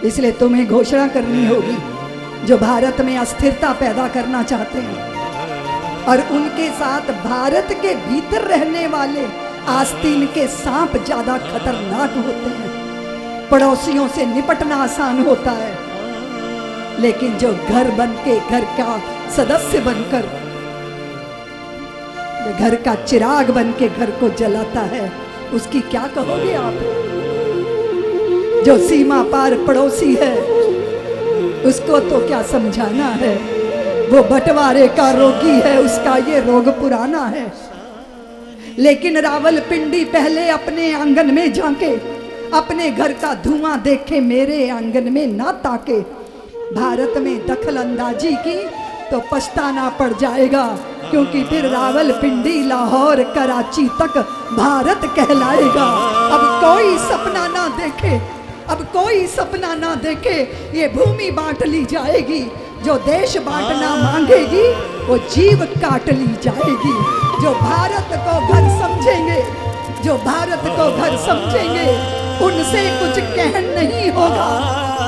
इसलिए तुम्हें घोषणा करनी होगी, जो भारत में अस्थिरता पैदा करना चाहते हैं और उनके साथ भारत के भीतर रहने वाले आस्तीन के सांप ज्यादा खतरनाक होते हैं। पड़ोसियों से निपटना आसान होता है, लेकिन जो घर बन के घर का सदस्य बनकर, घर का चिराग बन के घर को जलाता है, उसकी क्या कहोगे आप? जो सीमा पार पड़ोसी है उसको तो क्या समझाना है, वो बंटवारे का रोगी है, उसका ये रोग पुराना है। लेकिन रावलपिंडी पहले अपने आंगन में झांके, अपने घर का धुआं देखे, मेरे आंगन में ना ताके। भारत में दखल अंदाजी की तो पछताना पड़ जाएगा, क्योंकि फिर रावलपिंडी लाहौर कराची तक भारत कहलाएगा। अब कोई सपना ना देखे, अब कोई सपना ना देखे, ये भूमि बांट ली जाएगी। जो देश बांटना मांगेगी वो जीव काट ली जाएगी। जो भारत को घर समझेंगे, जो भारत को घर समझेंगे, उनसे कुछ कहन नहीं होगा,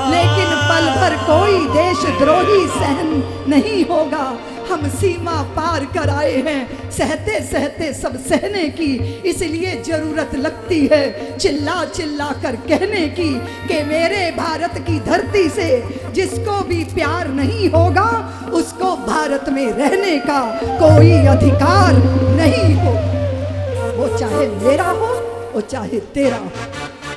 लेकिन पल भर कोई देशद्रोही सहन नहीं होगा। हम सीमा पार कर आए हैं, सहते सहते सब सहने की, इसलिए जरूरत लगती है चिल्ला चिल्ला कर कहने की कि मेरे भारत की धरती से जिसको भी प्यार नहीं होगा, उसको भारत में रहने का कोई अधिकार नहीं हो। वो चाहे मेरा हो, वो चाहे तेरा हो।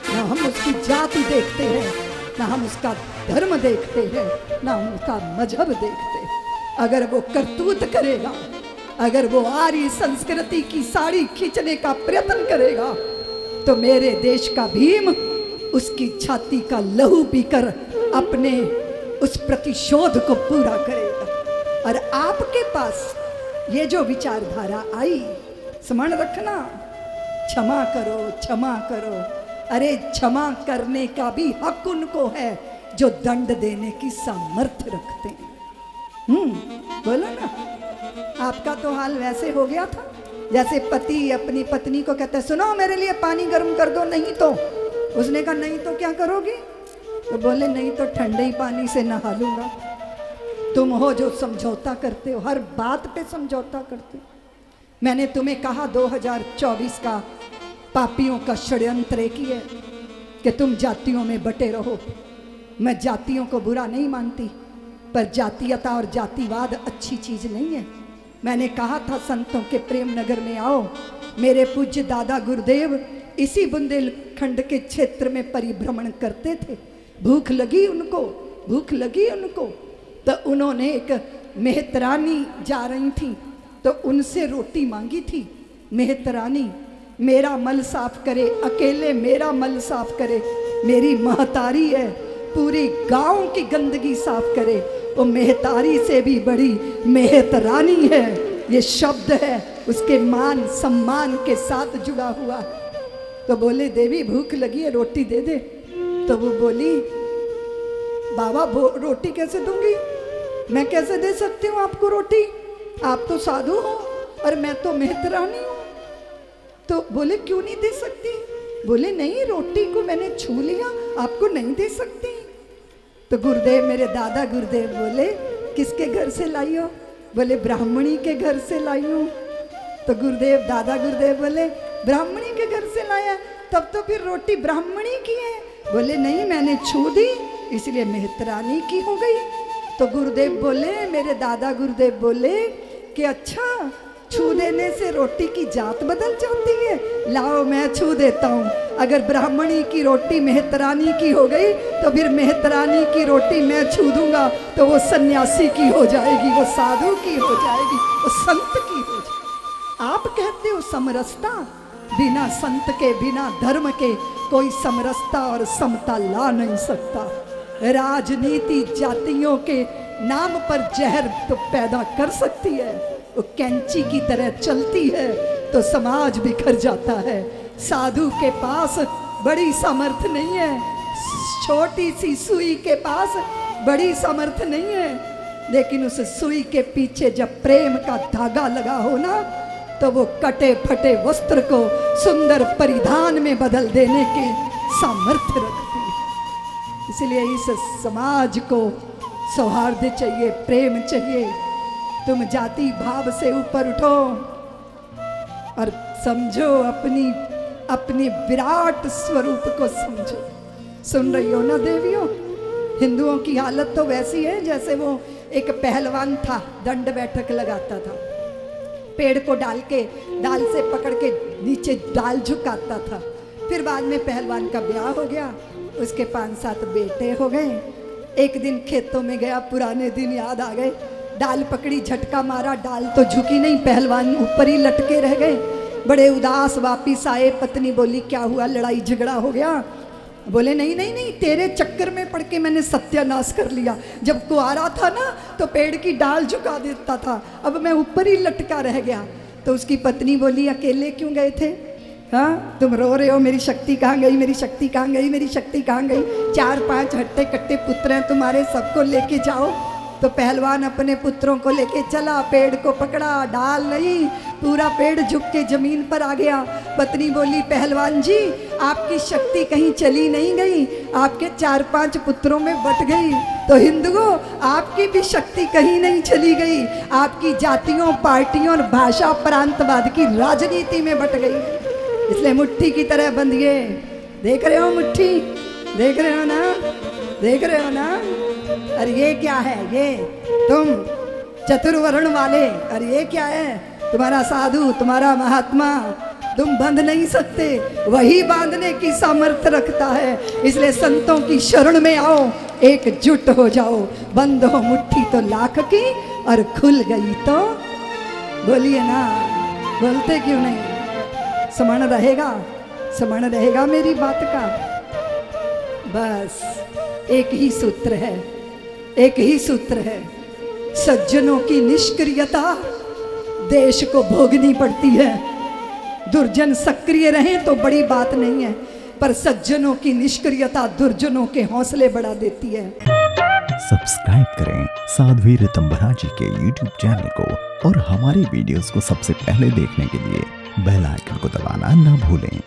ना हम उसकी जाति देखते हैं, ना हम उसका धर्म देखते हैं, ना हम उसका मजहब देखते हैं। अगर वो करतूत करेगा, अगर वो आर्य संस्कृति की साड़ी खींचने का प्रयत्न करेगा, तो मेरे देश का भीम उसकी छाती का लहू पीकर अपने उस प्रतिशोध को पूरा करेगा। और आपके पास ये जो विचारधारा आई, स्मरण रखना, क्षमा करो, क्षमा करो। अरे क्षमा करने का भी हक उनको है जो दंड देने की सामर्थ्य रखते हैं। बोलो ना। आपका तो हाल वैसे हो गया था जैसे पति अपनी पत्नी को कहता है, सुनो मेरे लिए पानी गर्म कर दो, नहीं तो। उसने कहा नहीं तो क्या करोगी? तो बोले नहीं तो ठंडे ही पानी से नहा लूंगा। तुम हो जो समझौता करते हो, हर बात पे समझौता करते हो। मैंने तुम्हें कहा 2024 का पापियों का षड्यंत्र एक ही है कि तुम जातियों में बटे रहो। मैं जातियों को बुरा नहीं मानती, पर जातीयता और जातिवाद अच्छी चीज नहीं है। मैंने कहा था संतों के प्रेम नगर में आओ। मेरे पूज्य दादा गुरुदेव इसी बुंदेलखंड के क्षेत्र में परिभ्रमण करते थे। भूख लगी उनको, भूख लगी उनको, तो उन्होंने एक मेहतरानी जा रही थी तो उनसे रोटी मांगी थी। मेहतरानी मेरा मल साफ करे, अकेले मेरा मल साफ करे। मेरी महतारी है, पूरी गांव की गंदगी साफ करे। वो मेहतारी से भी बड़ी मेहतरानी है। ये शब्द है उसके मान सम्मान के साथ जुड़ा हुआ। तो बोले देवी भूख लगी है, रोटी दे दे। तो वो बोली बाबा रोटी कैसे दूंगी, मैं कैसे दे सकती हूँ आपको रोटी? आप तो साधु हो और मैं तो मेहतरानी हूँ। तो बोले क्यों नहीं दे सकती? बोले नहीं, रोटी को मैंने छू लिया, आपको नहीं दे सकती। तो गुरुदेव, मेरे दादा गुरुदेव बोले किसके घर से लाई हो? बोले ब्राह्मणी के घर से लाई हूँ। तो गुरुदेव, दादा गुरुदेव बोले ब्राह्मणी के घर से लाया, तब तो फिर रोटी ब्राह्मणी की है। बोले नहीं, मैंने छू दी इसलिए मेहतरानी की हो गई। तो गुरुदेव बोले, मेरे दादा गुरुदेव बोले कि अच्छा, छू देने से रोटी की जात बदल जाती है? लाओ मैं छू देता हूँ। अगर ब्राह्मणी की रोटी मेहतरानी की हो गई तो फिर मेहतरानी की रोटी मैं छू दूंगा तो वो सन्यासी की हो जाएगी, वो साधु की हो जाएगी, वो संत की हो जाएगी। आप कहते हो समरसता, बिना संत के, बिना धर्म के कोई समरसता और समता ला नहीं सकता। राजनीति जातियों के नाम पर जहर तो पैदा कर सकती है, वो कैंची की तरह चलती है तो समाज बिखर जाता है। साधु के पास बड़ी सामर्थ्य नहीं है, छोटी सी सुई के पास बड़ी सामर्थ्य नहीं है, लेकिन उस सुई के पीछे जब प्रेम का धागा लगा हो ना, तो वो कटे फटे वस्त्र को सुंदर परिधान में बदल देने के सामर्थ्य रखती है। इसलिए इस समाज को सौहार्द चाहिए, प्रेम चाहिए। तुम जाति भाव से ऊपर उठो और समझो अपने विराट स्वरूप को समझो। सुन रही हो ना देवियों, हिंदुओं की हालत तो वैसी है जैसे वो एक पहलवान था, दंड बैठक लगाता था, पेड़ को डाल से पकड़ के नीचे डाल झुकाता था। फिर बाद में पहलवान का ब्याह हो गया, उसके 5-7 बेटे हो गए। एक दिन खेतों में गया, पुराने दिन याद आ गए, डाल पकड़ी, झटका मारा, डाल तो झुकी नहीं, पहलवान ऊपर ही लटके रह गए। बड़े उदास वापिस आए, पत्नी बोली क्या हुआ, लड़ाई झगड़ा हो गया? बोले नहीं, तेरे चक्कर में पड़ के मैंने सत्यानाश कर लिया। जब कुआरा था ना तो पेड़ की डाल झुका देता था, अब मैं ऊपर ही लटका रह गया। तो उसकी पत्नी बोली अकेले क्यों गए थे? हाँ, तुम रो रहे हो, मेरी शक्ति कहाँ गई, मेरी शक्ति कहाँ गई, मेरी शक्ति कहाँ गई? 4-5 हट्टे कट्टे पुत्र हैं तुम्हारे, सबको लेके जाओ। तो पहलवान अपने पुत्रों को लेके चला, पेड़ को पकड़ा, डाल नहीं, पूरा पेड़ झुक के जमीन पर आ गया। पत्नी बोली पहलवान जी आपकी शक्ति कहीं चली नहीं गई, आपके 4-5 पुत्रों में बट गई। तो हिंदुओं आपकी भी शक्ति कहीं नहीं चली गई, आपकी जातियों, पार्टियों और भाषा प्रांतवाद की राजनीति में बट गई। इसलिए मुट्ठी की तरह बंधिए। देख रहे हो मुट्ठी, देख रहे हो ना, देख रहे हो ना? अरे ये क्या है, ये तुम चतुर्वर्ण वाले, अरे ये क्या है, तुम्हारा साधु, तुम्हारा महात्मा, तुम बंध नहीं सकते, वही बांधने की सामर्थ्य रखता है। इसलिए संतों की शरण में आओ, एकजुट हो जाओ। बंद हो मुट्ठी तो लाख की, और खुल गई तो बोलिए ना, बोलते क्यों नहीं? स्मरण रहेगा, स्मरण रहेगा मेरी बात का। बस एक ही सूत्र है, एक ही सूत्र है, सज्जनों की निष्क्रियता देश को भोगनी पड़ती है। दुर्जन सक्रिय रहें तो बड़ी बात नहीं है, पर सज्जनों की निष्क्रियता दुर्जनों के हौसले बढ़ा देती है। सब्सक्राइब करें साध्वी ऋतंभरा जी के YouTube चैनल को और हमारे वीडियोस को सबसे पहले देखने के लिए बेल आइकन को दबाना न भूलें।